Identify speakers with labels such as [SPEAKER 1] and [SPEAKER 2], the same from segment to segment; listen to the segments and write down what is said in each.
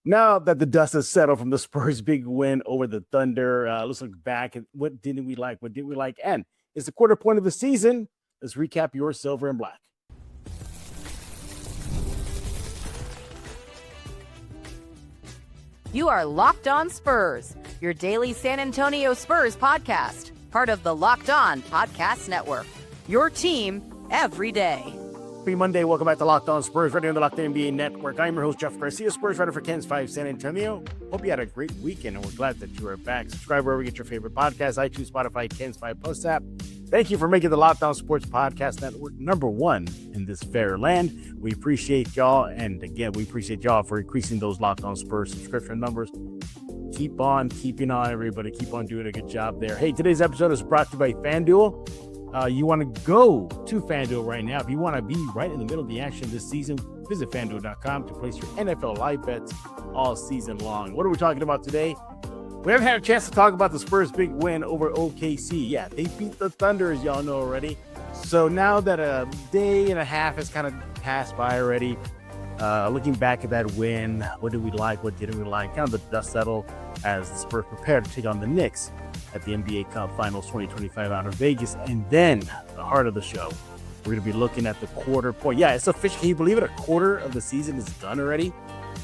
[SPEAKER 1] Now that the dust has settled from the Spurs' big win over the Thunder, let's look back at what didn't we like, what did we like, and it's the quarter point of the season. Let's recap your silver and black.
[SPEAKER 2] You are Locked On Spurs, your daily San Antonio Spurs podcast, part of the Locked On Podcast Network, your team every day.
[SPEAKER 1] Happy Monday. Welcome back to Locked On Spurs, right here on the Locked On NBA Network. I'm your host, Jeff Garcia, Spurs writer for KENS 5 San Antonio. Hope you had a great weekend, and we're glad that you are back. Subscribe wherever you get your favorite podcasts, iTunes, Spotify, KENS 5 Post app. Thank you for making the Locked On Sports Podcast Network number one in this fair land. We appreciate y'all, and again, we appreciate y'all for increasing those Locked On Spurs subscription numbers. Keep on keeping on, everybody. Keep on doing a good job there. Hey, today's episode is brought to you by FanDuel. You want to go to FanDuel right now. If you want to be right in the middle of the action this season, visit FanDuel.com to place your NFL live bets all season long. What are we talking about today? We haven't had a chance to talk about the Spurs' big win over OKC. Yeah, they beat the Thunder, as y'all know already. So now that a day and a half has kind of passed by already, looking back at that win, what did we like? What didn't we like? Kind of the dust settled as the Spurs prepare to take on the Knicks at the NBA Cup Finals 2025 out of Vegas. And then the heart of the show, we're going to be looking at the quarter point. Yeah, it's official. Can you believe it? A quarter of the season is done already.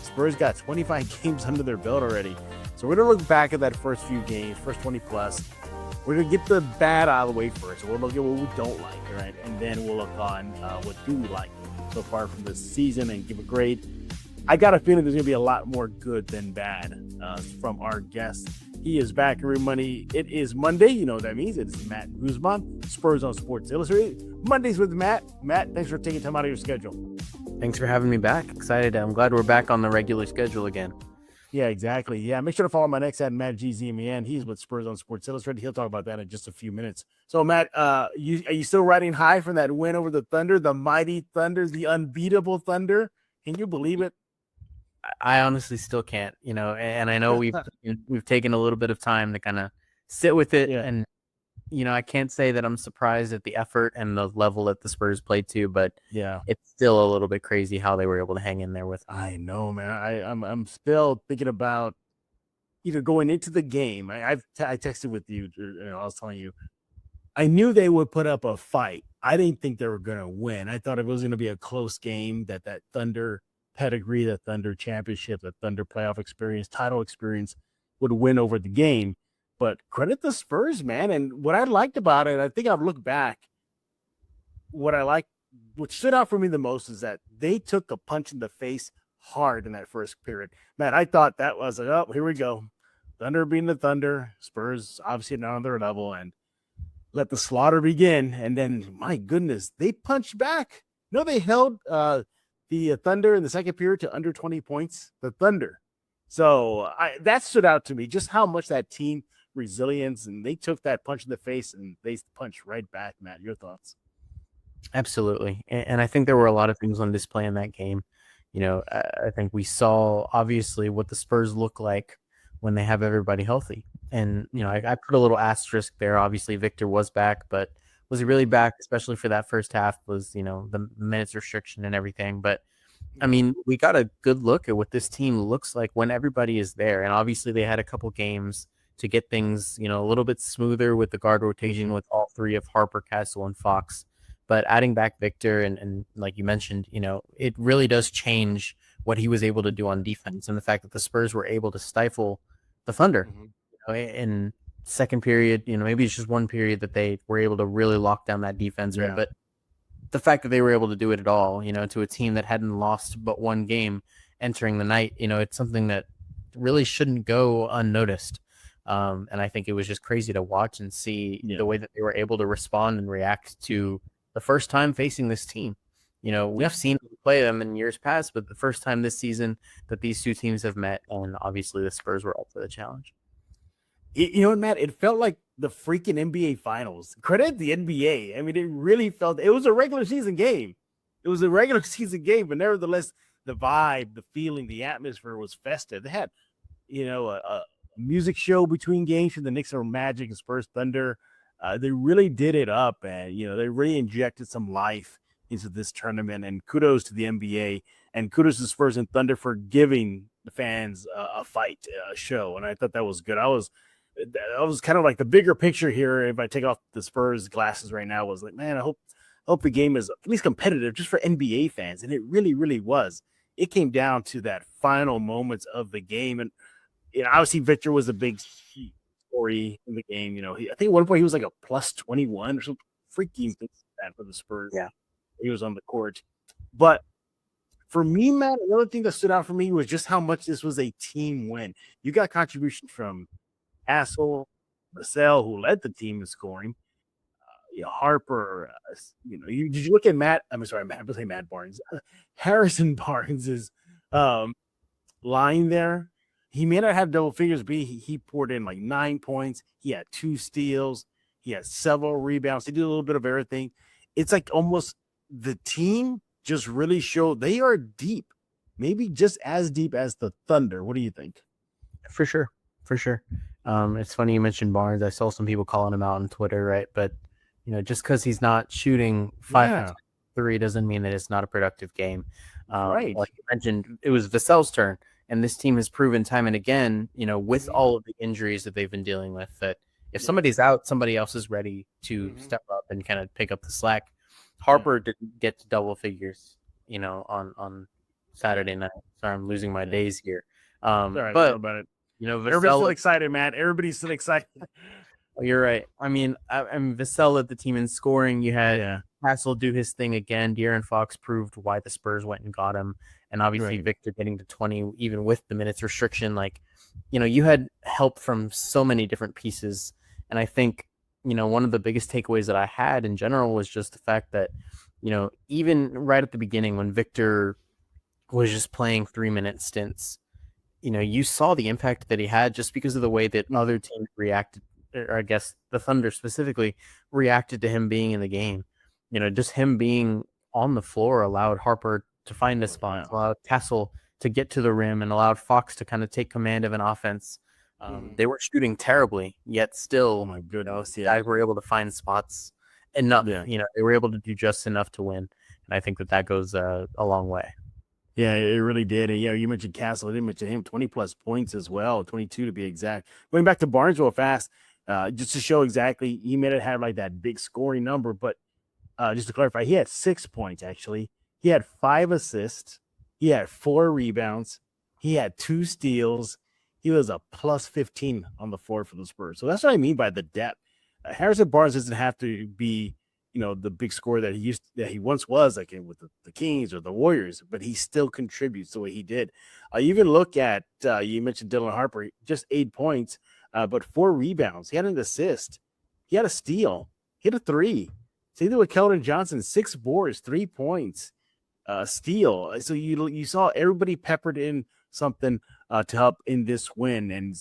[SPEAKER 1] Spurs got 25 games under their belt already. So we're going to look back at that first few games, first 20 plus. We're going to get the bad out of the way first. So we'll look at what we don't like, all right? And then we'll look on what do we like so far from this season and give a grade. I got a feeling there's going to be a lot more good than bad from our guest. He is back every Monday. It is Monday. You know what that means. It's Matt Guzman, Spurs on Sports Illustrated. Mondays with Matt. Matt, thanks for taking time out of your schedule.
[SPEAKER 3] Thanks for having me back. Excited. I'm glad we're back on the regular schedule again.
[SPEAKER 1] Yeah, exactly. Yeah, make sure to follow my next ad, Matt GZMEN. He's with Spurs on Sports Illustrated. He'll talk about that in just a few minutes. So, Matt, are you still riding high from that win over the Thunder, the mighty Thunder, the unbeatable Thunder? Can you believe it?
[SPEAKER 3] I honestly still can't, and I know we've taken a little bit of time to kind of sit with it. Yeah. And, I can't say that I'm surprised at the effort and the level that the Spurs played to, but yeah, it's still a little bit crazy how they were able to hang in there with.
[SPEAKER 1] I know, man. I'm still thinking about either going into the game. I texted with you. I was telling you, I knew they would put up a fight. I didn't think they were going to win. I thought it was going to be a close game, that Thunder pedigree, that Thunder championship, that Thunder playoff experience, title experience would win over the game. But credit the Spurs, man. And what I liked about it, I think I've looked back, what stood out for me the most is that they took a punch in the face hard in that first period. Man, I thought that was like, oh, here we go. Thunder being the Thunder, Spurs obviously not on their level, and let the slaughter begin. And then, my goodness, they punched back. No, they held the Thunder in the second period to under 20 points, the Thunder. So that stood out to me, just how much that team resilience, and they took that punch in the face and they punched right back. Matt, your thoughts?
[SPEAKER 3] Absolutely. And I think there were a lot of things on display in that game. I think we saw obviously what the Spurs look like when they have everybody healthy. And, I put a little asterisk there. Obviously Victor was back, but was he really back, especially for that first half, was, the minutes restriction and everything. But I mean, we got a good look at what this team looks like when everybody is there. And obviously they had a couple games to get things, a little bit smoother with the guard rotation with all three of Harper, Castle, and Fox. But adding back Victor and like you mentioned, it really does change what he was able to do on defense, and the fact that the Spurs were able to stifle the Thunder. In second period, maybe it's just one period that they were able to really lock down that defense. Yeah. But the fact that they were able to do it at all, to a team that hadn't lost but one game entering the night, it's something that really shouldn't go unnoticed. And I think it was just crazy to watch and see the way that they were able to respond and react to the first time facing this team. We've seen them play them in years past, but the first time this season that these two teams have met, and obviously the Spurs were up for the challenge.
[SPEAKER 1] You know what, Matt? It felt like the freaking NBA Finals. Credit the NBA. I mean, it really felt – it was a regular season game. It was a regular season game, but nevertheless, the vibe, the feeling, the atmosphere was festive. They had, a music show between games from the Knicks or Magic and Spurs Thunder. They really did it up, and, they really injected some life into this tournament. And kudos to the NBA and kudos to Spurs and Thunder for giving the fans a fight, a show, and I thought that was good. I was kind of like the bigger picture here. If I take off the Spurs glasses right now, was like, man, I hope the game is at least competitive just for NBA fans, and it really, really was. It came down to that final moments of the game, and obviously Victor was a big story in the game. I think at one point he was like a plus 21 or something freaking things like that for the Spurs.
[SPEAKER 3] Yeah,
[SPEAKER 1] he was on the court, but for me, Matt, another thing that stood out for me was just how much this was a team win. You got contribution from Vassell, Vassell, who led the team in scoring. Harper, did you look at Matt? I'm sorry, Matt. I'm saying Matt Barnes. Harrison Barnes's line there. He may not have double figures, but he poured in like 9 points. He had 2 steals. He had several rebounds. He did a little bit of everything. It's like almost the team just really showed they are deep, maybe just as deep as the Thunder. What do you think?
[SPEAKER 3] For sure. It's funny you mentioned Barnes. I saw some people calling him out on Twitter, right? But just because he's not shooting 5-3 doesn't mean that it's not a productive game.
[SPEAKER 1] Right.
[SPEAKER 3] Like you mentioned, it was Vassell's turn, and this team has proven time and again, with all of the injuries that they've been dealing with, that if somebody's out, somebody else is ready to step up and kind of pick up the slack. Harper didn't get to double figures, on Saturday night. Sorry, I'm losing my days here.
[SPEAKER 1] Sorry,
[SPEAKER 3] but
[SPEAKER 1] about it.
[SPEAKER 3] Vassell,
[SPEAKER 1] Everybody's still excited, Matt. Everybody's still excited.
[SPEAKER 3] You're right. I mean, Vassell led the team in scoring. You had Vassell do his thing again. De'Aaron Fox proved why the Spurs went and got him. And obviously Victor getting to 20, even with the minutes restriction. Like, you had help from so many different pieces. And I think, one of the biggest takeaways that I had in general was just the fact that, even right at the beginning when Victor was just playing 3-minute stints, you saw the impact that he had just because of the way that other teams reacted, or I guess the Thunder specifically reacted to him being in the game. Just him being on the floor allowed Harper to find a spot, allowed Vassell to get to the rim, and allowed Fox to kind of take command of an offense. They were shooting terribly, yet still,
[SPEAKER 1] oh my goodness,
[SPEAKER 3] guys were able to find spots enough. They were able to do just enough to win, and I think that goes a long way.
[SPEAKER 1] Yeah, it really did. And you mentioned Castle. I didn't mention him. 20+ points as well, 22 to be exact. Going back to Barnes real fast, just to show exactly, he may not have like that big scoring number, but just to clarify, he had 6 points actually. He had 5 assists. He had 4 rebounds. He had 2 steals. He was a plus 15 on the floor for the Spurs. So that's what I mean by the depth. Harrison Barnes doesn't have to be, the big scorer that he once was, like with the Kings or the Warriors, but he still contributes the way he did. You even look at, you mentioned Dylan Harper, just 8 points, but 4 rebounds. He had an assist. He had a steal. He had a 3. Same thing with Keldon Johnson, 6 boards, 3 points, steal. So you saw everybody peppered in something to help in this win. And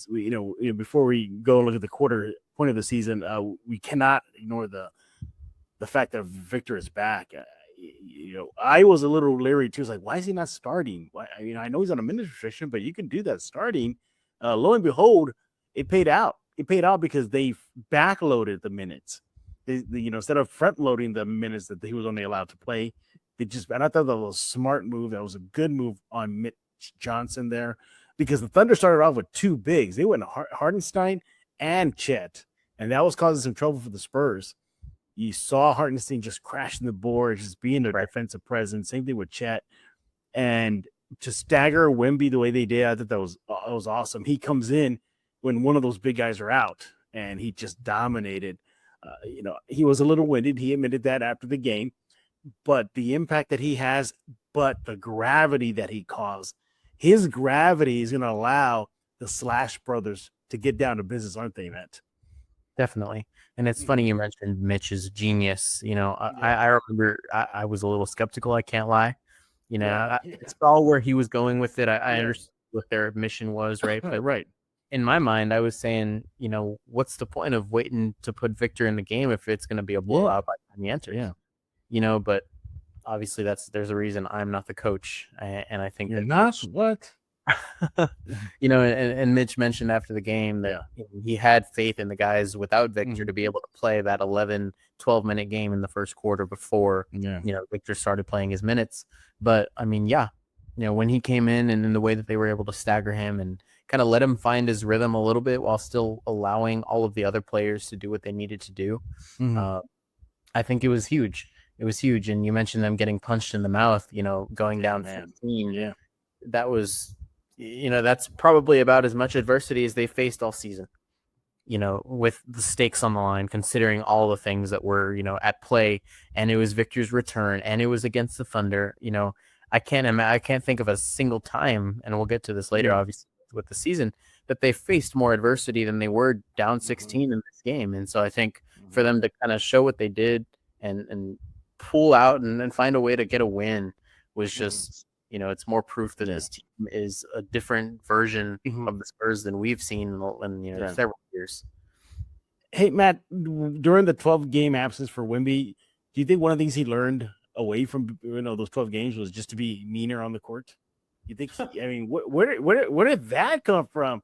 [SPEAKER 1] before we go and look at the quarter point of the season, we cannot ignore the fact that Victor is back. I was a little leery too. It's like, why is he not starting? I know he's on a minute restriction, but you can do that starting. Lo and behold, it paid out. It paid out because they backloaded the minutes. They instead of front loading the minutes that he was only allowed to play, and I thought that was a smart move. That was a good move on Mitch Johnson there, because the Thunder started off with 2 bigs. They went Hartenstein and Chet, and that was causing some trouble for the Spurs. You saw Hartenstein just crashing the board, just being a defensive presence. Same thing with Chet. And to stagger Wemby the way they did, I thought that was awesome. He comes in when one of those big guys are out, and he just dominated. He was a little winded. He admitted that after the game. But the impact that he has, but the gravity that he caused, his gravity is going to allow the Slash brothers to get down to business, aren't they, Matt?
[SPEAKER 3] Definitely. And it's funny you mentioned Mitch's genius. I remember I was a little skeptical. I can't lie. I saw where he was going with it. I understood what their mission was, right? But
[SPEAKER 1] right.
[SPEAKER 3] In my mind, I was saying, what's the point of waiting to put Victor in the game if it's going to be a blowout by the time he enters?
[SPEAKER 1] Yeah.
[SPEAKER 3] But obviously there's a reason I'm not the coach. And I think
[SPEAKER 1] you're not what?
[SPEAKER 3] And Mitch mentioned after the game that he had faith in the guys without Victor to be able to play that 11, 12-minute game in the first quarter before, Victor started playing his minutes. But, I mean, when he came in and in the way that they were able to stagger him and kind of let him find his rhythm a little bit while still allowing all of the other players to do what they needed to do. I think it was huge. It was huge. And you mentioned them getting punched in the mouth, going down 15.
[SPEAKER 1] Yeah.
[SPEAKER 3] That was, that's probably about as much adversity as they faced all season, with the stakes on the line, considering all the things that were, at play. And it was Victor's return and it was against the Thunder. I can't think of a single time, and we'll get to this later, obviously, with the season, that they faced more adversity than they were down 16 in this game. And so I think for them to kind of show what they did and pull out and then find a way to get a win was just, it's more proof that this team is a different version of the Spurs than we've seen in several years.
[SPEAKER 1] Hey, Matt, during the 12-game absence for Wemby, do you think one of the things he learned away from those 12 games was just to be meaner on the court? You think? Where did that come from?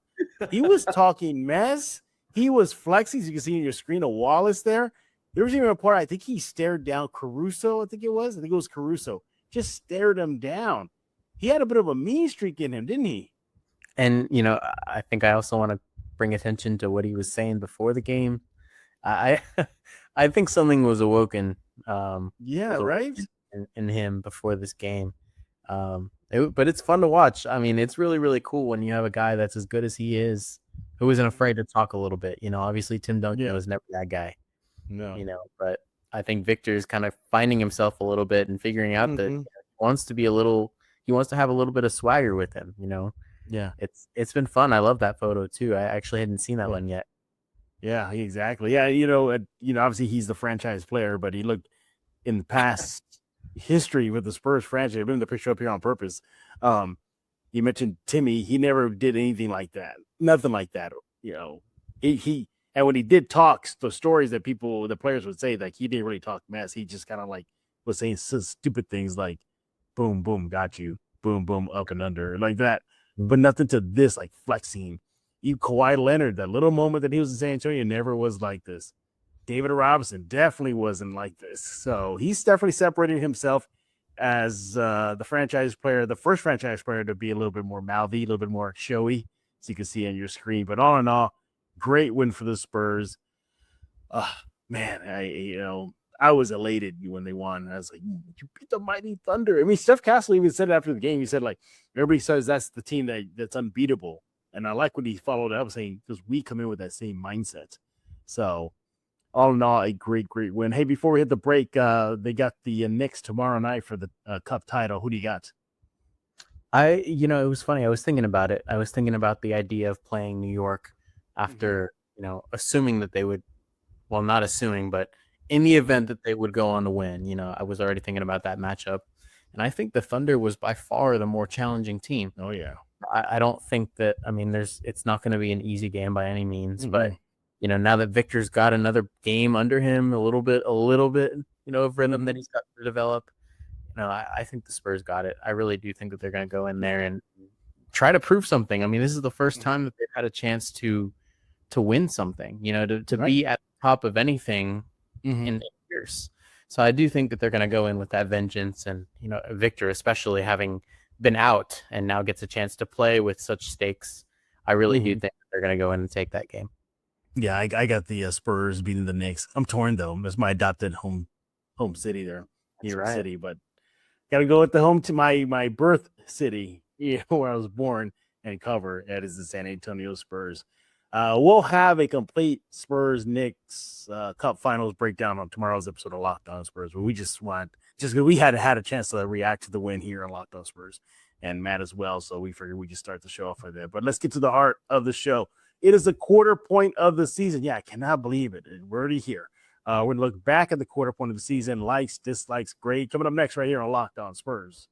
[SPEAKER 1] He was talking mess. He was flexing. So you can see on your screen a Wallace there. There was even a part I think he stared down Caruso. I think it was Caruso. Just stared him down. He had a bit of a mean streak in him, didn't he?
[SPEAKER 3] And I think I also want to bring attention to what he was saying before the game. I think something was awoken.
[SPEAKER 1] Right.
[SPEAKER 3] In him before this game. But it's fun to watch. I mean, it's really, really cool when you have a guy that's as good as he is, who isn't afraid to talk a little bit. Obviously Tim Duncan was never that guy.
[SPEAKER 1] No.
[SPEAKER 3] But I think Victor is kind of finding himself a little bit and figuring out that he wants to have a little bit of swagger with him.
[SPEAKER 1] Yeah.
[SPEAKER 3] It's been fun. I love that photo too. I actually hadn't seen that one yet.
[SPEAKER 1] Yeah, exactly. Yeah, obviously he's the franchise player, but he looked in the past history with the Spurs franchise. I bring the picture up here on purpose. You mentioned Timmy. He never did anything like that. Nothing like that. He and when he did talk, the stories that the players would say, like, he didn't really talk mess. He just kind of like was saying stupid things like, boom, boom, got you. Boom, boom, up and under, like that. But nothing to this, like flexing. Kawhi Leonard, that little moment that he was in San Antonio, never was like this. David Robinson definitely wasn't like this. So he's definitely separating himself as the franchise player, the first franchise player to be a little bit more mouthy, a little bit more showy, as you can see on your screen. But all in all, great win for the Spurs. Man, I was elated when they won. I was like, you beat the mighty Thunder. I mean, Steph Castle even said it after the game. He said, like, everybody says that's the team that's unbeatable. And I like what he followed up saying, because we come in with that same mindset. So all in all, a great, great win. Hey, before we hit the break, they got the Knicks tomorrow night for the Cup title. Who do you got?
[SPEAKER 3] It was funny. I was thinking about it. I was thinking about the idea of playing New York after, assuming that they would, well, not assuming, but in the event that they would go on to win, I was already thinking about that matchup. And I think the Thunder was by far the more challenging team.
[SPEAKER 1] Oh, yeah.
[SPEAKER 3] I don't think that, it's not going to be an easy game by any means, but now that Victor's got another game under him, a little bit, of rhythm that he's got to develop, I think the Spurs got it. I really do think that they're going to go in there and try to prove something. This is the first time that they've had a chance to win something, to be at the top of anything in years. So I do think that they're going to go in with that vengeance, and Victor, especially having been out and now gets a chance to play with such stakes, I really do think they're going to go in and take that game.
[SPEAKER 1] Yeah, I got the Spurs beating the Knicks. I'm torn though. That's my adopted home city there, York City, but got to go with the home to my birth city, where I was born and cover. That is the San Antonio Spurs. We'll have a complete Spurs Knicks Cup Finals breakdown on tomorrow's episode of Locked On Spurs, where we just we had a chance to react to the win here on Locked On Spurs, and Matt as well. So we figured we just start the show off with that. But let's get to the heart of the show. It is the quarter point of the season. Yeah, I cannot believe it. We're already here. We're going to look back at the quarter point of the season, likes, dislikes, grade. Coming up next right here on Locked On Spurs.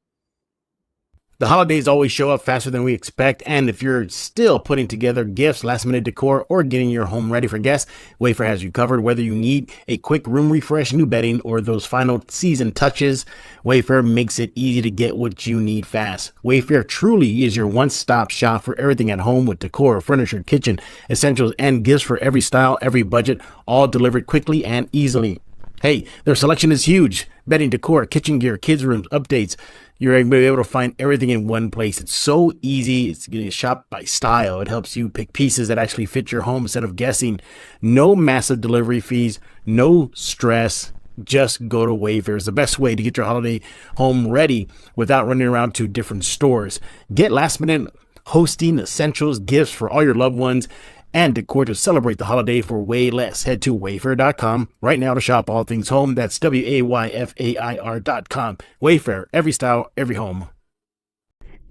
[SPEAKER 1] The holidays always show up faster than we expect, and if you're still putting together gifts, last-minute decor, or getting your home ready for guests, Wayfair has you covered. Whether you need a quick room refresh, new bedding, or those final season touches, Wayfair makes it easy to get what you need fast. Wayfair truly is your one-stop shop for everything at home, with decor, furniture, kitchen, essentials, and gifts for every style, every budget, all delivered quickly and easily. Hey, their selection is huge. Bedding, decor, kitchen gear, kids' rooms, updates, You're going to be able to find everything in one place. It's so easy. It's going to shop by style. It helps you pick pieces that actually fit your home instead of guessing. No massive delivery fees, no stress. Just go to Wayfair. It's the best way to get your holiday home ready without running around to different stores. Get last minute hosting, essentials, gifts for all your loved ones, and decor to celebrate the holiday for way less. Head to Wayfair.com right now to shop all things home. That's WAYFAIR.com. Wayfair, every style, every home.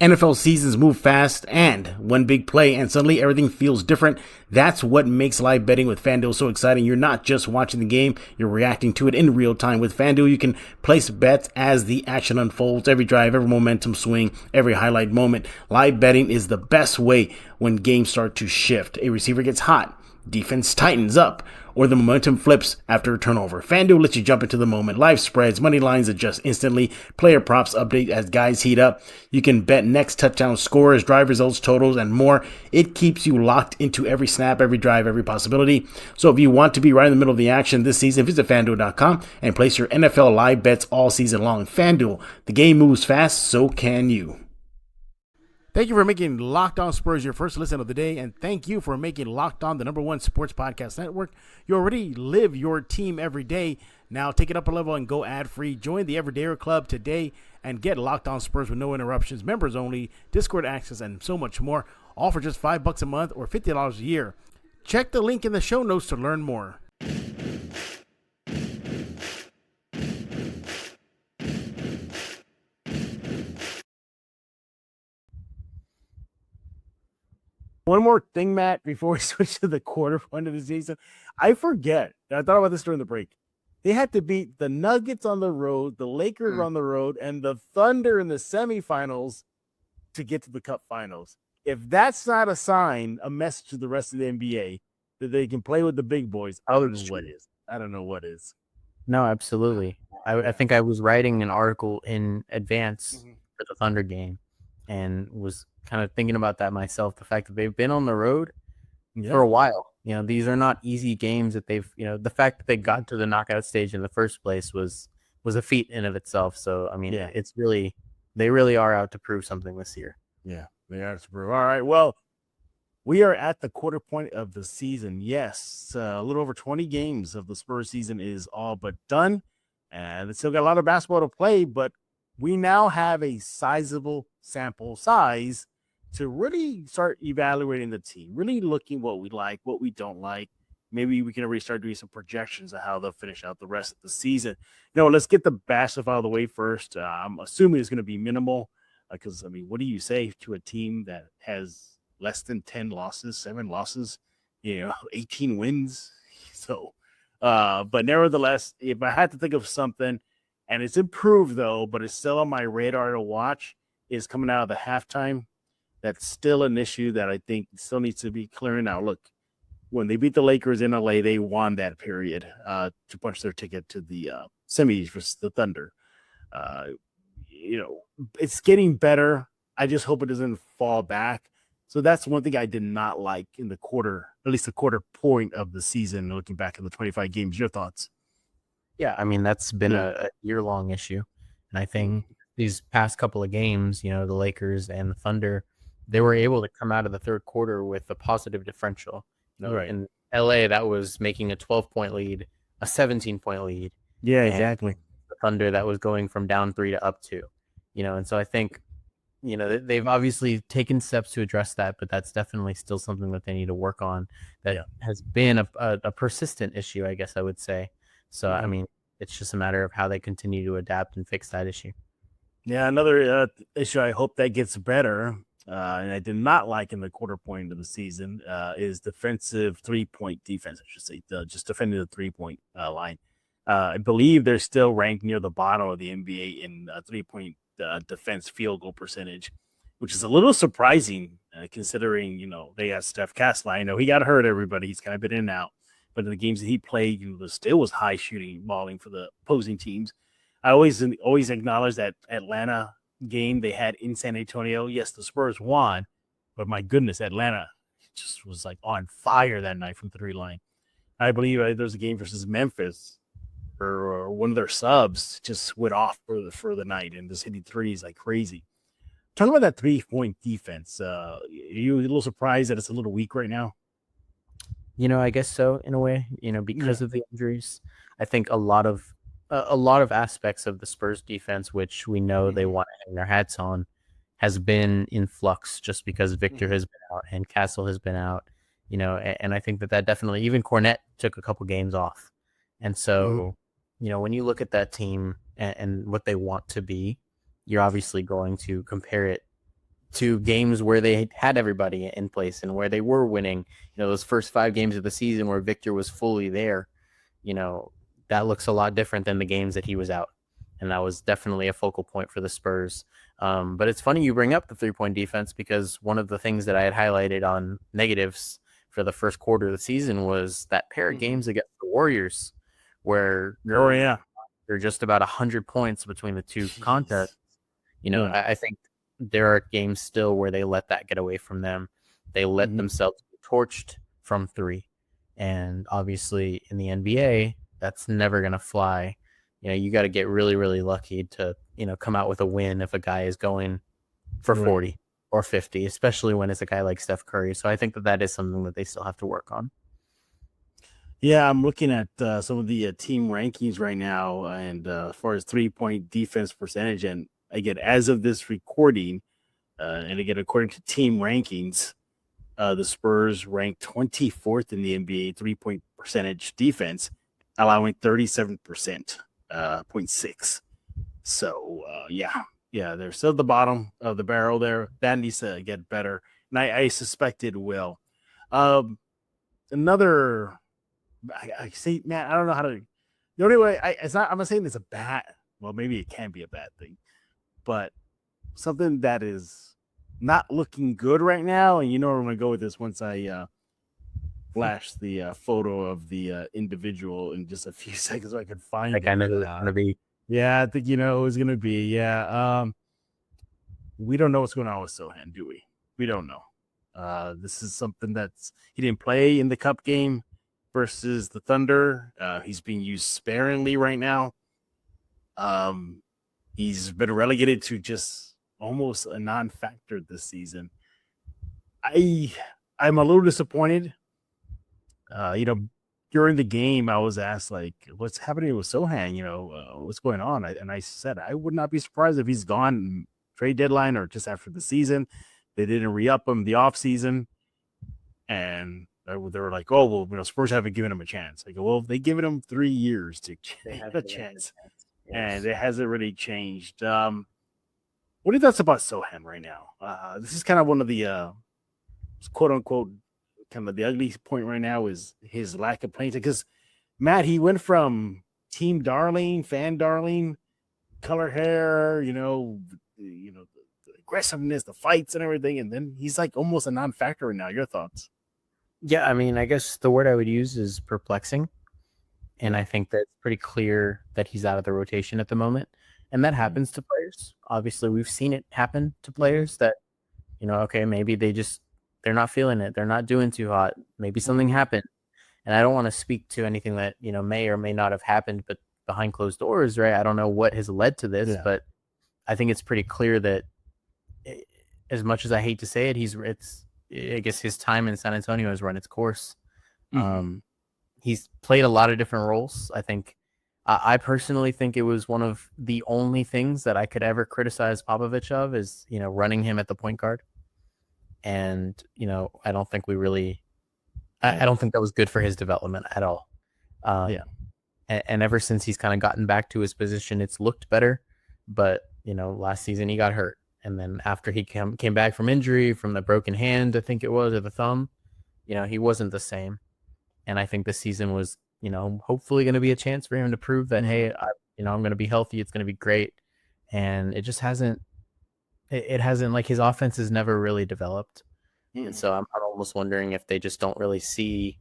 [SPEAKER 1] NFL seasons move fast, and one big play and suddenly everything feels different. That's what makes live betting with FanDuel so exciting. You're not just watching the game, you're reacting to it in real time. With FanDuel, you can place bets as the action unfolds, every drive, every momentum swing, every highlight moment. Live betting is the best way when games start to shift. A receiver gets hot, defense tightens up, or the momentum flips after a turnover. FanDuel lets you jump into the moment. Live spreads, money lines adjust instantly, player props update as guys heat up. You can bet next touchdown scores, drive results, totals, and more. It keeps you locked into every snap, every drive, every possibility. So if you want to be right in the middle of the action this season, visit FanDuel.com and place your NFL live bets all season long. FanDuel, the game moves fast, so can you. Thank you for making Locked On Spurs your first listen of the day, and thank you for making Locked On the #1 sports podcast network. You already live your team every day. Now take it up a level and go ad-free. Join the Everydayer Club today and get Locked On Spurs with no interruptions, members only, Discord access, and so much more, all for just $5 a month or $50 a year. Check the link in the show notes to learn more. One more thing, Matt, before we switch to the quarter point of the season. I forget. I thought about this during the break. They had to beat the Nuggets on the road, the Lakers on the road, and the Thunder in the semifinals to get to the Cup Finals. If that's not a sign, a message to the rest of the NBA that they can play with the big boys, I don't know what is. I don't know what is.
[SPEAKER 3] No, absolutely. I think I was writing an article in advance for the Thunder game and was kind of thinking about that myself. The fact that they've been on the road for a while. These are not easy games that they've, the fact that they got to the knockout stage in the first place was a feat in of itself. So, I mean, it's really, they really are out to prove something this year.
[SPEAKER 1] Yeah, they are to prove. All right. Well, we are at the quarter point of the season. Yes, a little over 20 games of the Spurs season is all but done. And they still got a lot of basketball to play, but we now have a sizable sample size to really start evaluating the team, really looking what we like, what we don't like. Maybe we can already start doing some projections of how they'll finish out the rest of the season. Let's get the bad stuff out of the way first. I'm assuming it's going to be minimal because, what do you say to a team that has less than 10 losses, 7 losses, 18 wins? So, but nevertheless, if I had to think of something, and it's improved though, but it's still on my radar to watch, is coming out of the halftime. That's still an issue that I think still needs to be clearing out. Look, when they beat the Lakers in LA, they won that period to punch their ticket to the semis versus the Thunder. It's getting better. I just hope it doesn't fall back. So that's one thing I did not like in the quarter, at least the quarter point of the season, looking back at the 25 games. Your thoughts?
[SPEAKER 3] Yeah, that's been a year-long issue. And I think these past couple of games, the Lakers and the Thunder, they were able to come out of the third quarter with a positive differential.
[SPEAKER 1] Right.
[SPEAKER 3] In LA, that was making a 12-point lead, a 17-point lead.
[SPEAKER 1] Yeah, exactly.
[SPEAKER 3] The Thunder, that was going from down 3 to up 2. And so I think, they've obviously taken steps to address that, but that's definitely still something that they need to work on. That has been a persistent issue, I guess I would say. So, it's just a matter of how they continue to adapt and fix that issue.
[SPEAKER 1] Yeah, another issue I hope that gets better, and I did not like in the quarter point of the season, is defensive 3-point defense, I should say, just defending the 3-point line. I believe they're still ranked near the bottom of the NBA in 3-point defense field goal percentage, which is a little surprising considering, they got Steph Castle. I know he got hurt, everybody. He's kind of been in and out. But in the games that he played, it was high shooting, balling for the opposing teams. I always acknowledge that Atlanta game they had in San Antonio. Yes, the Spurs won, but my goodness, Atlanta just was like on fire that night from the 3 line. I believe there was a game versus Memphis or one of their subs just went off for the night and just hitting threes like crazy. Talking about that 3-point defense, are you a little surprised that it's a little weak right now?
[SPEAKER 3] I guess so in a way. Because of the injuries, I think a lot of aspects of the Spurs defense, which we know they want to hang their hats on, has been in flux just because Victor has been out and Castle has been out. And I think that definitely, even Cornette took a couple games off, and so when you look at that team and what they want to be, you're obviously going to compare it to games where they had everybody in place and where they were winning. Those first 5 games of the season where Victor was fully there, that looks a lot different than the games that he was out. And that was definitely a focal point for the Spurs. But it's funny you bring up the 3-point defense, because one of the things that I had highlighted on negatives for the first quarter of the season was that pair of games against the Warriors where they're just about 100 points between the two contests. I think there are games still where they let that get away from them. They let themselves be torched from 3. And obviously in the NBA, that's never going to fly. You got to get really, really lucky to, come out with a win if a guy is going for 40 or 50, especially when it's a guy like Steph Curry. So I think that is something that they still have to work on.
[SPEAKER 1] Yeah, I'm looking at some of the team rankings right now, and as far as 3-point defense percentage, and again, as of this recording, and again, according to team rankings, the Spurs ranked 24th in the NBA 3-point percentage defense, allowing 37%, 0.6. So, they're still at the bottom of the barrel there. That needs to get better, and I suspect it will. Another, I see, man, I don't know how to. The only way I'm not saying it's a bad. Well, maybe it can be a bad thing, but something that is not looking good right now. And I'm going to go with this once I flash the photo of the individual in just a few seconds so I can find it.
[SPEAKER 3] I know who it's going to be.
[SPEAKER 1] Yeah, I think who it's going to be. Yeah. We don't know what's going on with Sochan, do we? We don't know. This is something he didn't play in the Cup game versus the Thunder. He's being used sparingly right now. He's been relegated to just almost a non-factor this season. I'm a little disappointed. During the game, I was asked, like, what's happening with Sochan? What's going on? And I said, I would not be surprised if he's gone trade deadline or just after the season. They didn't re-up him the off season. And they were like, oh, well, Spurs haven't given him a chance. I go, well, they've given him 3 years to have a chance. Yes. And it hasn't really changed. What are your thoughts about Sochan right now? This is kind of one of the quote unquote kind of the ugly point right now is his lack of playing time. Because Matt, he went from team darling, fan darling, color hair, the aggressiveness, the fights and everything, and then he's like almost a non-factor right now. Your thoughts?
[SPEAKER 3] Yeah, I mean, I guess the word I would use is perplexing. And I think that it's pretty clear that he's out of the rotation at the moment. And that happens to players. Obviously, we've seen it happen to players that, okay, maybe they're not feeling it. They're not doing too hot. Maybe something happened. And I don't want to speak to anything that, may or may not have happened, but behind closed doors, right? I don't know what has led to this, but I think it's pretty clear that as much as I hate to say it, I guess his time in San Antonio has run its course. He's played a lot of different roles. I think I personally think it was one of the only things that I could ever criticize Popovich of is, running him at the point guard. And, I don't think I don't think that was good for his development at all. And ever since he's kind of gotten back to his position, it's looked better. But, last season he got hurt. And then after he came back from injury, from the broken hand, I think it was, or the thumb, he wasn't the same. And I think this season was, hopefully going to be a chance for him to prove that, hey, I'm going to be healthy. It's going to be great. And it just hasn't, it hasn't, like, his offense has never really developed. And so I'm almost wondering if they just don't really see.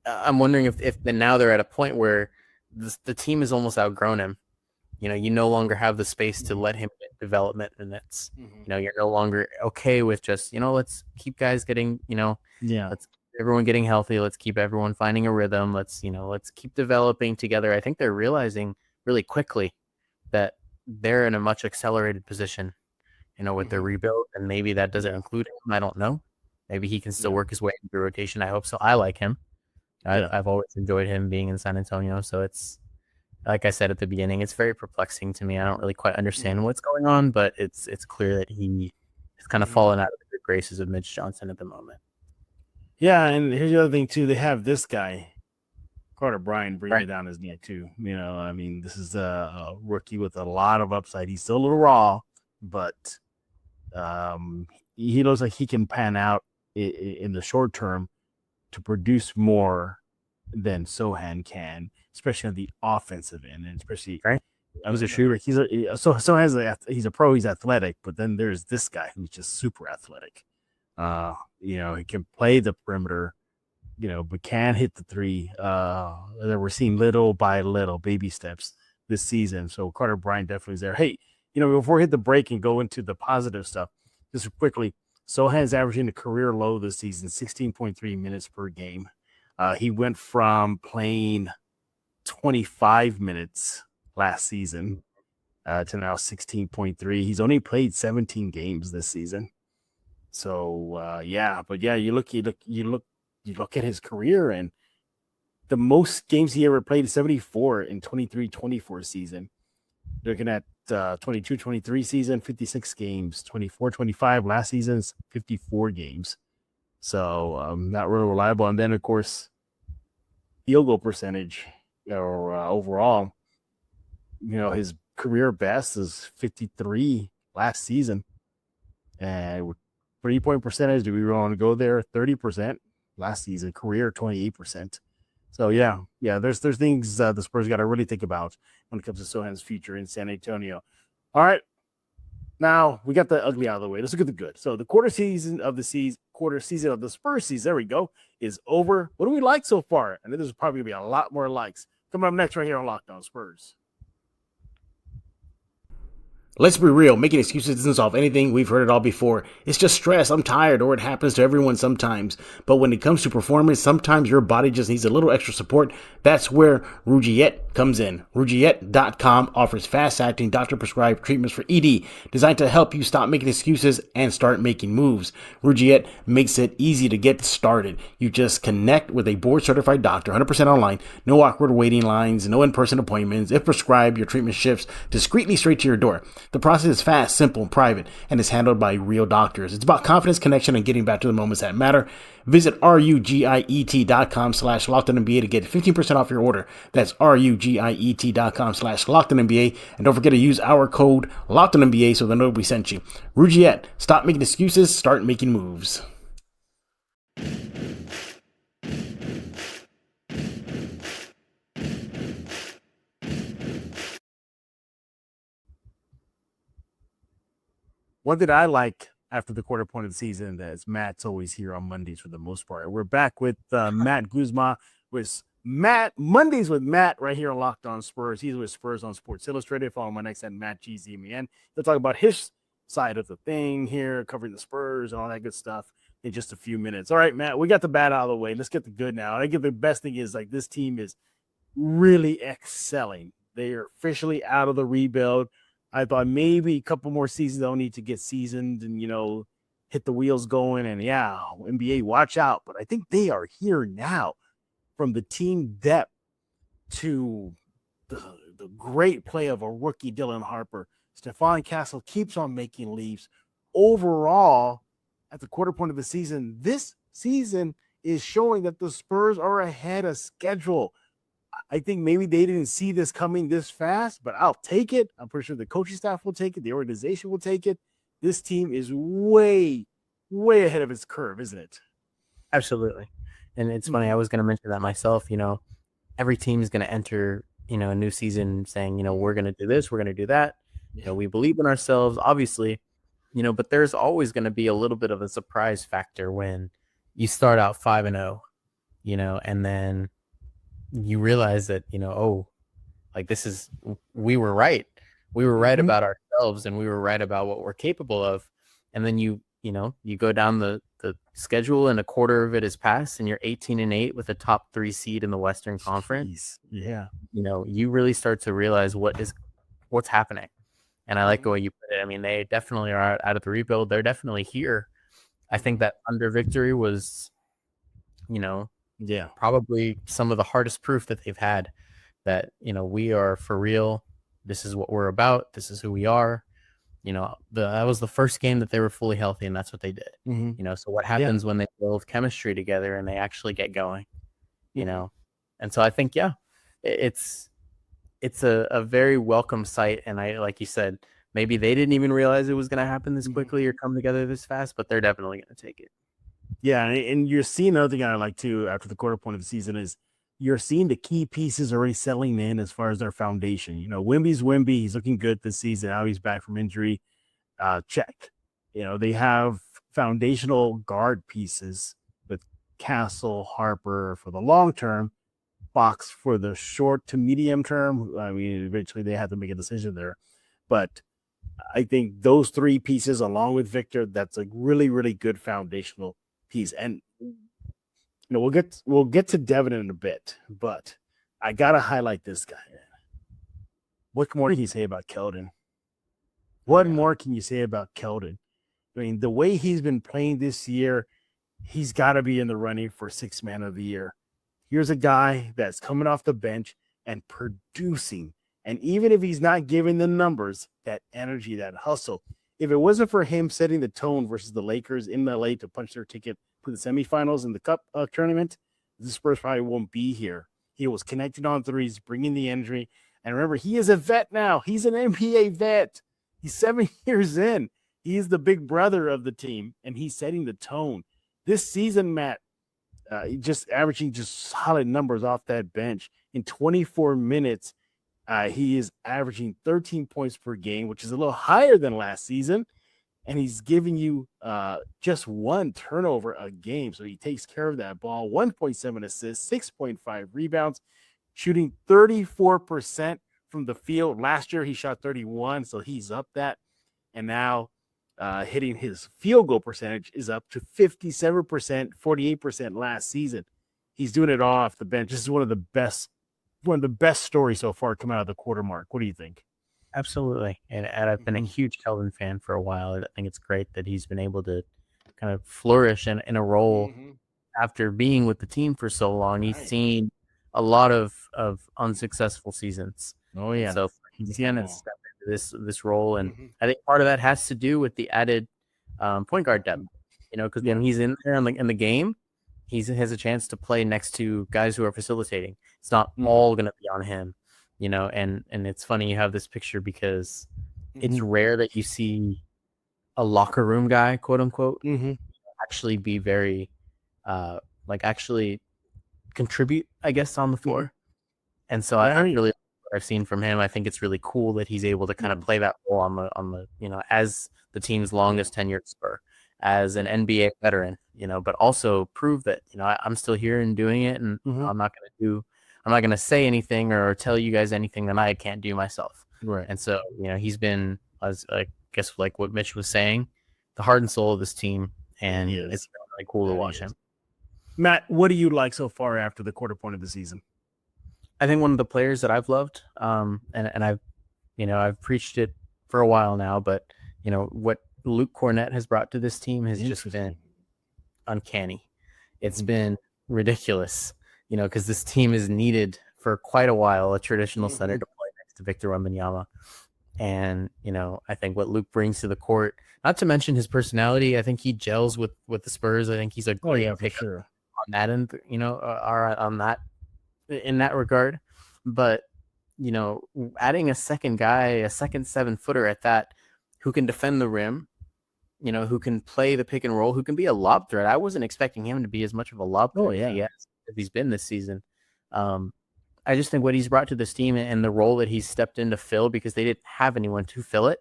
[SPEAKER 3] I'm wondering if now they're at a point where the team has almost outgrown him. You no longer have the space to let him get development, and it's you're no longer okay with just let's keep guys getting let's keep everyone getting healthy. Let's keep everyone finding a rhythm. Let's keep developing together. I think they're realizing really quickly that they're in a much accelerated position, with their rebuild, and maybe that doesn't include him. I don't know. Maybe he can still work his way into the rotation. I hope so. I like him. I've always enjoyed him being in San Antonio. So it's, like I said at the beginning, it's very perplexing to me. I don't really quite understand what's going on, but it's clear that he has kind of fallen out of the good graces of Mitch Johnson at the moment.
[SPEAKER 1] Yeah, and here's the other thing too. They have this guy, Carter Bryant, bringing it down his neck too. I mean, this is a rookie with a lot of upside. He's still a little raw, but he looks like he can pan out in the short term to produce more than Sochan can, especially on the offensive end, and especially as a shooter. He's a pro. He's athletic, but then there's this guy who's just super athletic. He can play the perimeter, but can hit the three. That we're seeing little by little baby steps this season. So Carter Bryant definitely is there. Hey, before we hit the break and go into the positive stuff, just quickly, Sochan's averaging a career low this season, 16.3 minutes per game. He went from playing 25 minutes last season to now 16.3. He's only played 17 games this season. So you look at his career, and the most games he ever played is 74 in 23-24 season. Looking at 22-23 season, 56 games, 24-25 last season's 54 games. So not really reliable. And then of course, field goal percentage or overall, his career best is 53 last season. And 3-point percentage, do we want to go there? 30% last season, career 28%. So there's things the Spurs got to really think about when it comes to Sochan's future in San Antonio. All right, now we got the ugly out of the way. Let's look at the good. So the quarter season of the Spurs season, there we go, is over. What do we like so far? And there's probably gonna be a lot more likes coming up next right here on Locked On Spurs. Let's be real, making excuses doesn't solve anything. We've heard it all before. It's just stress, I'm tired, or it happens to everyone sometimes. But when it comes to performance, sometimes your body just needs a little extra support. That's where Rougiette comes in. Rougiette.com offers fast-acting, doctor-prescribed treatments for ED, designed to help you stop making excuses and start making moves. Rougiette makes it easy to get started. You just connect with a board-certified doctor, 100% online, no awkward waiting lines, no in-person appointments. If prescribed, your treatment ships discreetly straight to your door. The process is fast, simple, and private, and is handled by real doctors. It's about confidence, connection, and getting back to the moments that matter. Visit rugiet.com/LockedOnNBA to get 15% off your order. That's rugiet.com/LockedOnNBA. And don't forget to use our code LockedOnNBA so they know we sent you. Rougiette, stop making excuses, start making moves. What did I like after the quarter point of the season? That's Matt's always here on Mondays for the most part. We're back with Matt Guzman with Mondays with Matt right here on Locked On Spurs. He's with Spurs on Sports Illustrated. Follow my next at Matt GZMN. They'll talk about his side of the thing here, covering the Spurs and all that good stuff in just a few minutes. All right, Matt, we got the bad out of the way. Let's get the good now. I think the best thing is this team is really excelling. They are officially out of the rebuild. I thought maybe a couple more seasons they'll need to get seasoned and, hit the wheels going. And, NBA, watch out. But I think they are here now, from the team depth to the great play of a rookie, Dylan Harper. Stephon Castle keeps on making leaps. Overall, at the quarter point of the season, this season is showing that the Spurs are ahead of schedule. I think maybe they didn't see this coming this fast, but I'll take it. I'm pretty sure the coaching staff will take it. The organization will take it. This team is way, way ahead of its curve, isn't it?
[SPEAKER 3] Absolutely. And it's funny. I was going to mention that myself. Every team is going to enter, a new season saying, we're going to do this, we're going to do that. We believe in ourselves, obviously, but there's always going to be a little bit of a surprise factor when you start out 5-0, and then you realize that, we were right. We were right about ourselves, and we were right about what we're capable of. And then you go down the the schedule and a quarter of it is passed, and you're 18-8 with a top 3 seed in the Western Conference.
[SPEAKER 1] Yeah,
[SPEAKER 3] you really start to realize what's happening. And I like the way you put it. I mean, they definitely are out of the rebuild. They're definitely here. I think that under victory was, probably some of the hardest proof that they've had that, we are for real. This is what we're about. This is who we are. That was the first game that they were fully healthy, and that's what they did. So what happens when they build chemistry together and they actually get going, And so I think, it's a very welcome sight. And I, like you said, maybe they didn't even realize it was going to happen this quickly or come together this fast, but they're definitely going to take it.
[SPEAKER 1] Yeah, and you're seeing another thing I like too after the quarter point of the season is you're seeing the key pieces already settling in as far as their foundation. Wemby's Wemby. He's looking good this season. Now he's back from injury. Check. They have foundational guard pieces with Castle, Harper for the long term, Fox for the short to medium term. I mean, eventually they have to make a decision there. But I think those 3 pieces, along with Victor, that's a really, really good foundational piece. And we'll get to Devin in a bit, but I gotta highlight this guy. What more can you say about Keldon? What more can you say about Keldon? I mean, the way he's been playing this year, he's got to be in the running for 6th man of the year. Here's a guy that's coming off the bench and producing. And even if he's not giving the numbers, that energy, that hustle, if it wasn't for him setting the tone versus the Lakers in LA to punch their ticket to the semifinals in the Cup tournament, the Spurs probably won't be here. He was connecting on threes, bringing the energy. And remember, he is a vet now. He's an NBA vet. He's 7 years in. He is the big brother of the team, and he's setting the tone. This season, Matt, just averaging just solid numbers off that bench. In 24 minutes, he is averaging 13 points per game, which is a little higher than last season. And he's giving you just 1 turnover a game. So he takes care of that ball. 1.7 assists, 6.5 rebounds, shooting 34% from the field. Last year, he shot 31, so he's up that. And now hitting his field goal percentage is up to 57%, 48% last season. He's doing it all off the bench. This is one of the best stories so far coming out of the quarter mark. What do you think?
[SPEAKER 3] Absolutely. And I've been a huge Keldon fan for a while. I think it's great that he's been able to kind of flourish in a role after being with the team for so long. He's seen a lot of unsuccessul seasons.
[SPEAKER 1] Oh, yeah.
[SPEAKER 3] So he's going to step into this role. And I think part of that has to do with the added point guard depth, because when he's in there in the game, he has a chance to play next to guys who are facilitating. It's not all going to be on him. And it's funny you have this picture because it's rare that you see a locker room guy, quote unquote, actually be very, actually contribute, I guess, on the floor. And so I really, what I've seen from him, I think it's really cool that he's able to kind of play that role on the, as the team's longest tenured Spur, as an NBA veteran, but also prove that, I'm still here and doing it, and I'm not going to say anything or tell you guys anything that I can't do myself.
[SPEAKER 1] Right.
[SPEAKER 3] And so, he's been, as I guess, like what Mitch was saying, the heart and soul of this team. And it's really cool to watch him.
[SPEAKER 1] Matt, what do you like so far after the quarter point of the season?
[SPEAKER 3] I think one of the players that I've loved, and I've preached it for a while now, but, what Luke Cornett has brought to this team has just been uncanny. It's been ridiculous. Because this team is needed for quite a while, a traditional center to play next to Victor Wembanyama. And, I think what Luke brings to the court, not to mention his personality, I think he gels with the Spurs. I think he's a great pick on that end, on that, in that regard. But, adding a second guy, a second 7-footer at that, who can defend the rim, who can play the pick and roll, who can be a lob threat. I wasn't expecting him to be as much of a lob threat as he's been this season. I just think what he's brought to this team and the role that he's stepped in to fill, because they didn't have anyone to fill it,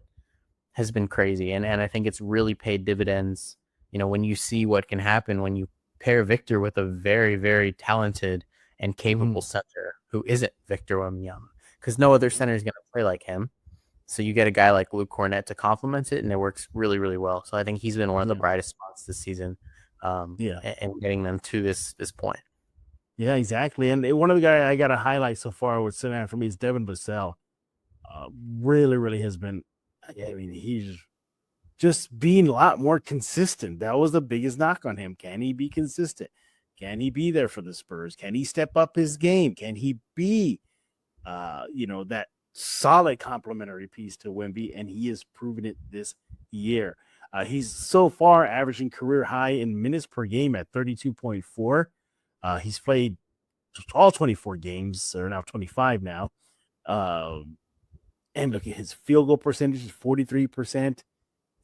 [SPEAKER 3] has been crazy. And I think it's really paid dividends, when you see what can happen when you pair Victor with a very, very talented and capable center who isn't Victor Wembanyama, because no other center is going to play like him. So you get a guy like Luke Cornett to complement it, and it works really, really well. So I think he's been one of the brightest spots this season. and getting them to this point.
[SPEAKER 1] Yeah, exactly. And one of the guys I got to highlight so far with San Antonio for me is Devin Vassell. Really, really has been. I mean, he's just being a lot more consistent. That was the biggest knock on him. Can he be consistent? Can he be there for the Spurs? Can he step up his game? Can he be, that solid complementary piece to Wemby? And he has proven it this year. He's so far averaging career high in minutes per game at 32.4. He's played all 24 games, or now 25 now. And look at his field goal percentage is 43%.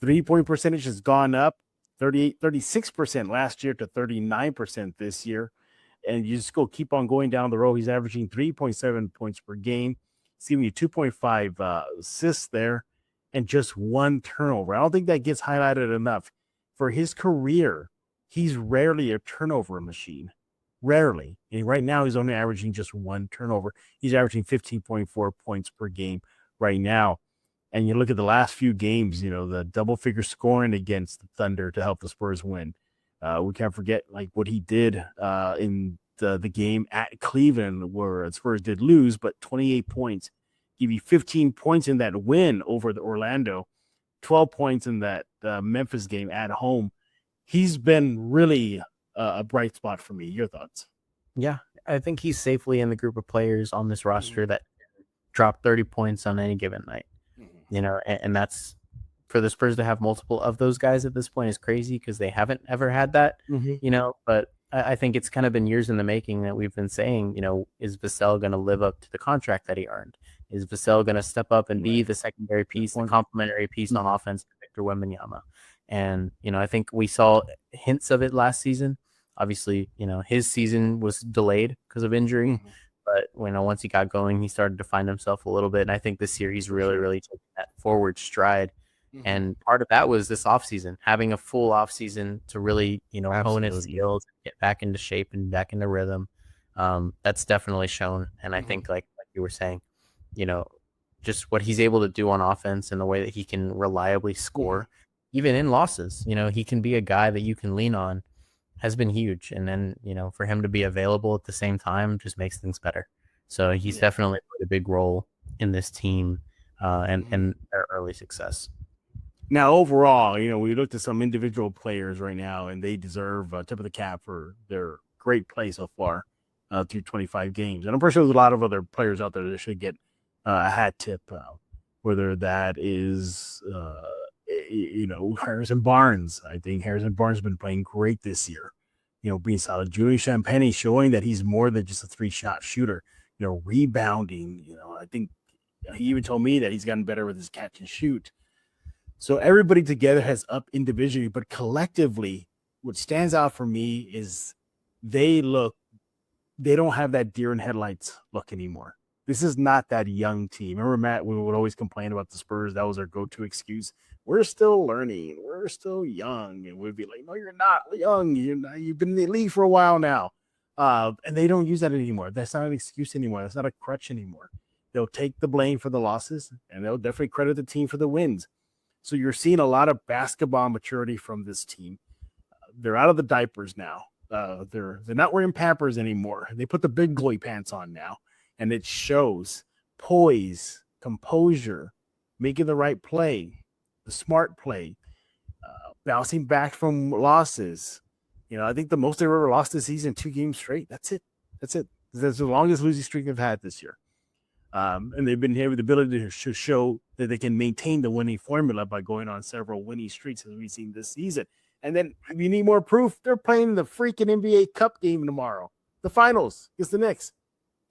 [SPEAKER 1] 3-point percentage has gone up 36% last year to 39% this year. And you just keep on going down the road. He's averaging 3.7 points per game. He's giving you 2.5 assists there and just 1 turnover. I don't think that gets highlighted enough. For his career, he's rarely a turnover machine. Rarely. And right now, he's only averaging just 1 turnover. He's averaging 15.4 points per game right now. And you look at the last few games, the double-figure scoring against the Thunder to help the Spurs win. We can't forget what he did in the game at Cleveland, where the Spurs did lose, but 28 points. Give you 15 points in that win over the Orlando, 12 points in that Memphis game at home. He's been really a bright spot for me. Your thoughts?
[SPEAKER 3] Yeah, I think he's safely in the group of players on this roster that drop 30 points on any given night. And that's, for the Spurs to have multiple of those guys at this point is crazy because they haven't ever had that, but I think it's kind of been years in the making that we've been saying, is Vassell going to live up to the contract that he earned? Is Vassell going to step up and be the secondary piece, the complementary piece on offense to Victor Wembanyama? And, I think we saw hints of it last season. Obviously, his season was delayed because of injury. But once he got going, he started to find himself a little bit. And I think this year he's really, really taking that forward stride. And part of that was this offseason, having a full offseason to really, hone his skills, get back into shape and back into rhythm. That's definitely shown. And I think, like you were saying, just what he's able to do on offense and the way that he can reliably score, even in losses. He can be a guy that you can lean on. Has been huge. And then, for him to be available at the same time just makes things better. So he's definitely played a big role in this team and their early success.
[SPEAKER 1] Now, overall, we looked at some individual players right now, and they deserve tip of the cap for their great play so far through 25 games. And I'm pretty sure there's a lot of other players out there that should get a hat tip, whether that is Harrison Barnes. I think Harrison Barnes has been playing great this year, being solid. Julian Champagnie showing that he's more than just a 3-shot shooter, rebounding. I think he even told me that he's gotten better with his catch and shoot. So everybody together has up individually, but collectively, what stands out for me is they don't have that deer in headlights look anymore. This is not that young team. Remember, Matt, we would always complain about the Spurs. That was our go-to excuse. We're still learning. We're still young. And we'd be like, no, you're not young. You've been in the league for a while now. And they don't use that anymore. That's not an excuse anymore. That's not a crutch anymore. They'll take the blame for the losses, and they'll definitely credit the team for the wins. So you're seeing a lot of basketball maturity from this team. They're out of the diapers now. They're not wearing Pampers anymore. They put the big boy pants on now, and it shows poise, composure, making the right play, the smart play, bouncing back from losses. I think the most they've ever lost this season, 2 games straight. That's it. That's the longest losing streak they've had this year. And they've been here with the ability to show that they can maintain the winning formula by going on several winning streaks, as we've seen this season. And then, if you need more proof, they're playing the freaking NBA Cup game tomorrow, the finals against the Knicks.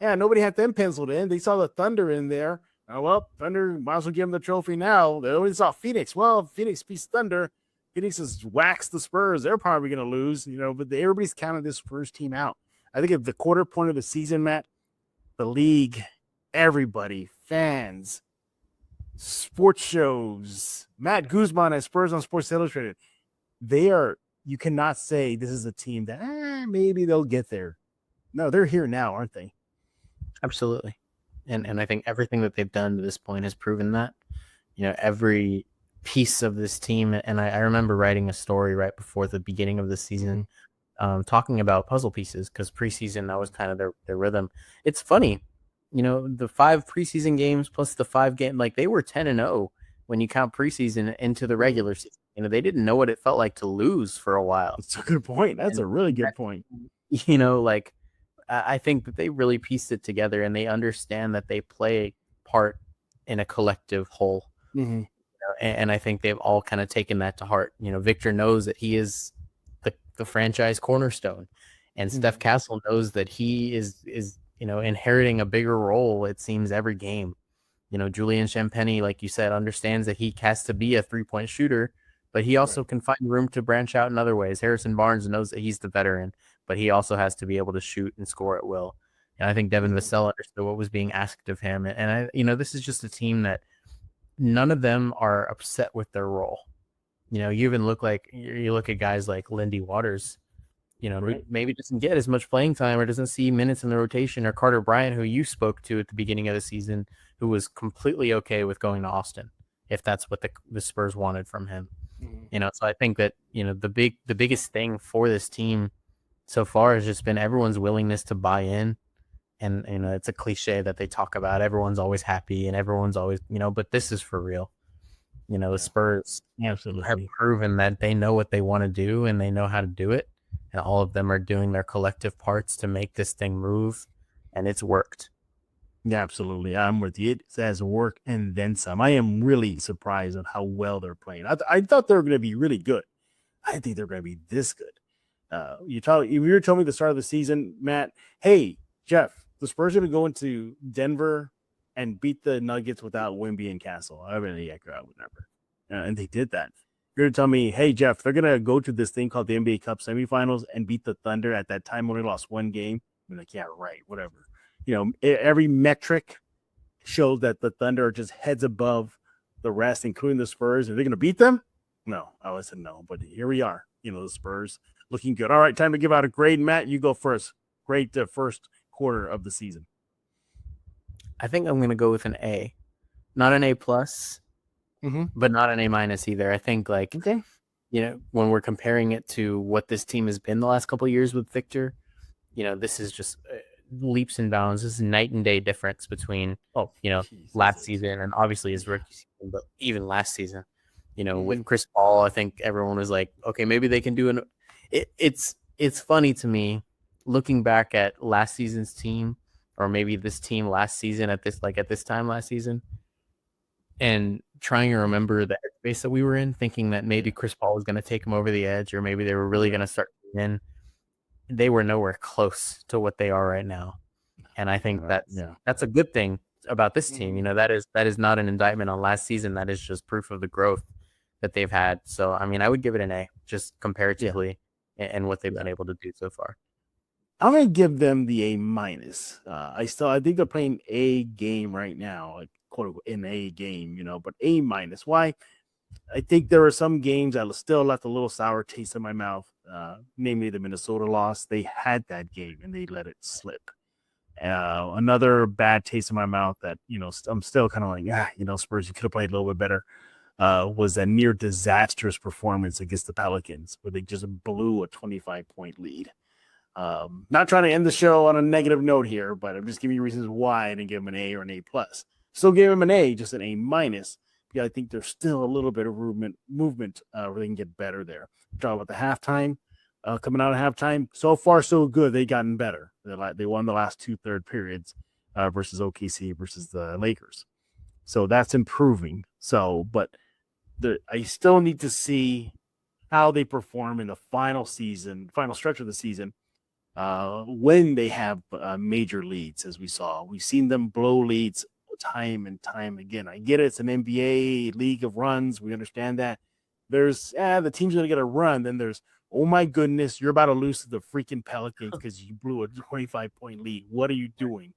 [SPEAKER 1] Yeah, nobody had them penciled in. They saw the Thunder in there. Oh, well, Thunder might as well give them the trophy now. They only saw Phoenix. Well, Phoenix beats Thunder. Phoenix has waxed the Spurs. They're probably going to lose, but everybody's counted this Spurs team out. I think at the quarter point of the season, Matt, the league, everybody, fans, sports shows, Matt Guzman at Spurs on Sports Illustrated, you cannot say this is a team that maybe they'll get there. No, they're here now, aren't they?
[SPEAKER 3] Absolutely. And I think everything that they've done to this point has proven that. Every piece of this team. And I remember writing a story right before the beginning of the season, talking about puzzle pieces, because preseason, that was kind of their rhythm. It's funny, the 5 preseason games plus the 5 game, like they were 10-0 when you count preseason into the regular season. They didn't know what it felt like to lose for a while.
[SPEAKER 1] That's a good point. That's a really good point.
[SPEAKER 3] Like I think that they really pieced it together, and they understand that they play part in a collective whole.
[SPEAKER 1] Mm-hmm.
[SPEAKER 3] And I think they've all kind of taken that to heart. Victor knows that he is the franchise cornerstone, and Steph Castle knows that he is inheriting a bigger role, it seems, every game. Julian Champagnie, like you said, understands that he has to be a 3-point shooter, but he also can find room to branch out in other ways. Harrison Barnes knows that he's the veteran, but he also has to be able to shoot and score at will. And I think Devin Vassell understood what was being asked of him. And this is just a team that none of them are upset with their role. You even look at guys like Lindy Waters, maybe doesn't get as much playing time or doesn't see minutes in the rotation, or Carter Bryant, who you spoke to at the beginning of the season, who was completely okay with going to Austin if that's what the Spurs wanted from him. So I think that, the biggest thing for this team so far has just been everyone's willingness to buy in. And, it's a cliche that they talk about. Everyone's always happy and everyone's always, but this is for real. The Spurs
[SPEAKER 1] absolutely
[SPEAKER 3] have proven that they know what they want to do and they know how to do it. And all of them are doing their collective parts to make this thing move. And it's worked.
[SPEAKER 1] Yeah, absolutely. I'm with you. It says work and then some. I am really surprised on how well they're playing. I thought they were going to be really good. I didn't think they're going to be this good. You were telling me at the start of the season, Matt, hey, Jeff, the Spurs are going to go into Denver and beat the Nuggets without Wemby and Castle. I really I would never. And they did that. You're going to tell me, hey, Jeff, they're going to go to this thing called the NBA Cup semifinals and beat the Thunder. At that time, only lost 1 game. I'm like, yeah, right, whatever. Every metric shows that the Thunder are just heads above the rest, including the Spurs. Are they going to beat them? No, I always said no, but here we are. The Spurs looking good. All right, time to give out a grade. Matt, you go first. Grade the first quarter of the season.
[SPEAKER 3] I think I'm going to go with an A, not an A plus, but not an A minus either. I think when we're comparing it to what this team has been the last couple of years with Victor, this is just leaps and bounds. This is night and day difference between last season and obviously his rookie season, but even last season. With Chris Paul, I think everyone was like, okay, maybe they can do it's funny to me looking back at last season's team, or maybe this team last season at this time last season, and trying to remember the headspace that we were in, thinking that maybe Chris Paul was going to take him over the edge, or maybe they were really going to start in. They were nowhere close to what they are right now. And I think that's a good thing about this team. That is not an indictment on last season. That is just proof of the growth that they've had. So, I would give it an A, just comparatively, and what they've been able to do so far.
[SPEAKER 1] I'm going to give them the A minus. I think they're playing a game right now, like quote unquote, an A game, but A minus. Why? I think there are some games that still left a little sour taste in my mouth, namely the Minnesota loss. They had that game and they let it slip. Another bad taste in my mouth that, I'm still kind of like, Spurs, you could have played a little bit better, was a near disastrous performance against the Pelicans, where they just blew a 25-point lead. Not trying to end the show on a negative note here, but I'm just giving you reasons why I didn't give them an A or an A plus. Still gave them an A, just an A minus. Yeah, I think there's still a little bit of movement where they can get better there. Talk about the halftime, coming out of halftime. So far, so good. They've gotten better. They won the last 2 third periods versus OKC versus the Lakers. So that's improving. But I still need to see how they perform in the final stretch of the season, when they have major leads, as we saw. We've seen them blow leads time and time again. I get it. It's an NBA league of runs. We understand that. There's, the team's going to get a run. Then there's, oh my goodness, you're about to lose to the freaking Pelicans because you blew a 25-point lead. What are you doing?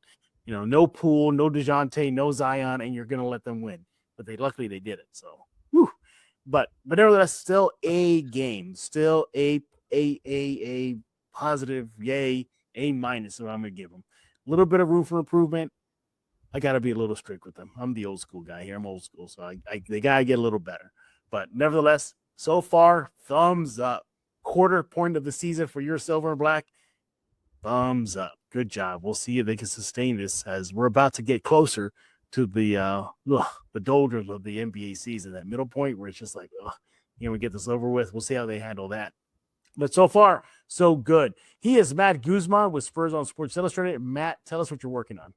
[SPEAKER 1] No Poole, no DeJounte, no Zion, and you're going to let them win. But luckily they did it. So, whew. But nevertheless, still a game. Still a positive, yay, A minus. So I'm going to give them a little bit of room for improvement. I got to be a little strict with them. I'm the old school guy here. I'm old school, so they got to get a little better. But nevertheless, so far, thumbs up. Quarter point of the season for your silver and black. Thumbs up. Good job. We'll see if they can sustain this as we're about to get closer to the doldrums of the NBA season, that middle point where it's just like, we get this over with. We'll see how they handle that. But so far, so good. He is Matt Guzman with Spurs on Sports Illustrated. Matt, tell us what you're working on.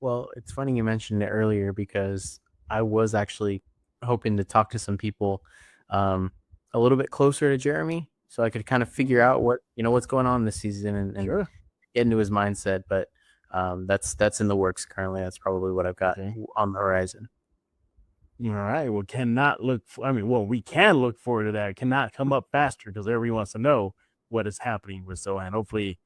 [SPEAKER 3] Well, it's funny you mentioned it earlier because I was actually hoping to talk to some people a little bit closer to Jeremy so I could kind of figure out what's going on this season and
[SPEAKER 1] Sure.
[SPEAKER 3] get into his mindset. But that's in the works currently. That's probably what I've got on the horizon.
[SPEAKER 1] All right. Well, we can look forward to that. It cannot come up faster because everybody wants to know what is happening with Sochan. Hopefully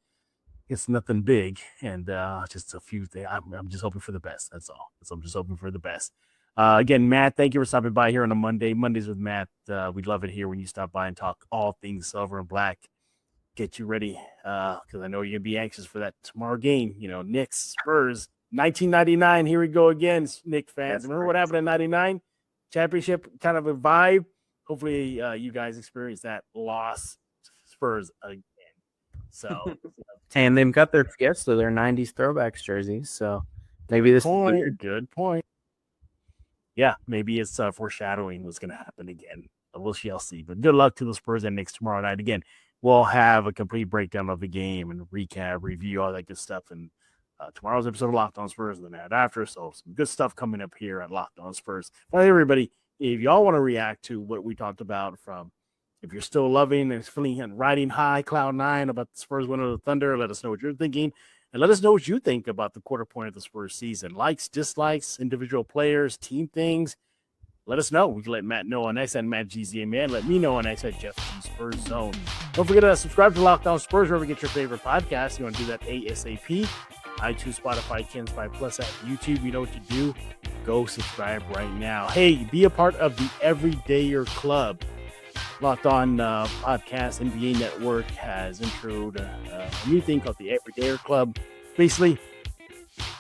[SPEAKER 1] it's nothing big and just a few things. I'm just hoping for the best. That's all. So I'm just hoping for the best. Again, Matt, thank you for stopping by here on a Monday. Mondays with Matt. We love it here when you stop by and talk all things silver and black. Get you ready because I know you're going to be anxious for that tomorrow game. Knicks, Spurs, 1999. Here we go again, Knicks fans. Remember what happened in 99? Championship kind of a vibe. Hopefully you guys experience that loss. Spurs again. So,
[SPEAKER 3] and they've got their 90s throwbacks jerseys. So maybe this
[SPEAKER 1] is good point. Yeah, maybe it's foreshadowing what's going to happen again. We shall see. But good luck to the Spurs and Knicks tomorrow night. Again, we'll have a complete breakdown of the game and recap, review, all that good stuff. And tomorrow's episode of Locked On Spurs and the night after. So some good stuff coming up here at Locked On Spurs. Well, everybody, if y'all want to react to what we talked about if you're still loving and feeling and riding high, cloud nine about the Spurs winning the Thunder, let us know what you're thinking. And let us know what you think about the quarter point of the Spurs season. Likes, dislikes, individual players, team things. Let us know. We can let Matt know on X at Matt GZMan. Let me know on X at Jeff G Spurs Zone. Don't forget to subscribe to Locked On Spurs wherever you get your favorite podcast. You want to do that ASAP. iTunes, Spotify, Kens 5 Plus at YouTube. You know what to do. Go subscribe right now. Hey, be a part of the Everydayer Club. Locked On Podcast NBA Network has introed a new thing called the Everydayer Club. Basically,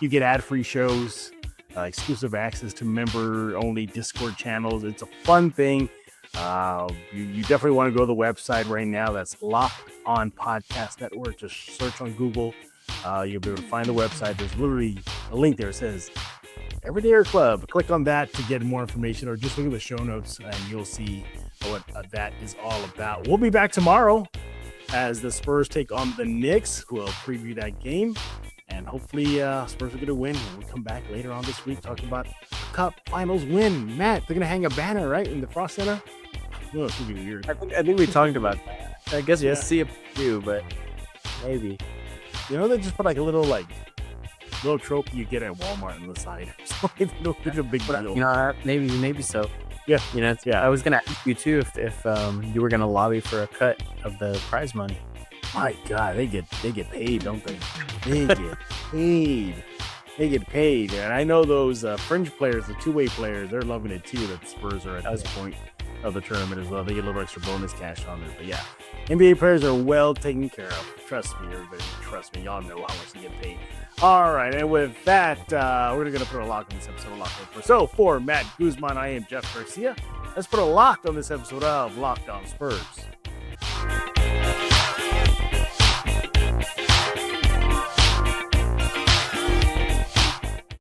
[SPEAKER 1] you get ad-free shows, exclusive access to member-only Discord channels. It's a fun thing. You definitely want to go to the website right now. That's Locked On Podcast Network. Just search on Google. You'll be able to find the website. There's literally a link there that says Everydayer Club. Click on that to get more information, or just look at the show notes and you'll see what that is all about. We'll be back tomorrow as the Spurs take on the Knicks. We'll preview that game, and hopefully Spurs are going to win. We'll come back later on this week talking about Cup Finals win. Matt, they're going to hang a banner, right, in the Frost Center? Oh, it's going to be weird.
[SPEAKER 3] I think we talked about that. I guess we'll see a few, but maybe.
[SPEAKER 1] They just put like a little trophy you get at Walmart on the side. So it's a big deal.
[SPEAKER 3] Maybe so.
[SPEAKER 1] Yeah.
[SPEAKER 3] I was going to ask you too if you were going to lobby for a cut of the prize money.
[SPEAKER 1] My God, they get paid, don't they? They get paid. They get paid. And I know those fringe players, the two-way players, they're loving it too that the Spurs are at this point of the tournament as well. They get a little extra bonus cash on it. But yeah, NBA players are well taken care of. Trust me, everybody. Trust me. Y'all know how much they get paid. All right, and with that, we're going to put a lock on this episode of Locked On Spurs. So for Matt Guzman, I am Jeff Garcia. Let's put a lock on this episode of Locked On Spurs.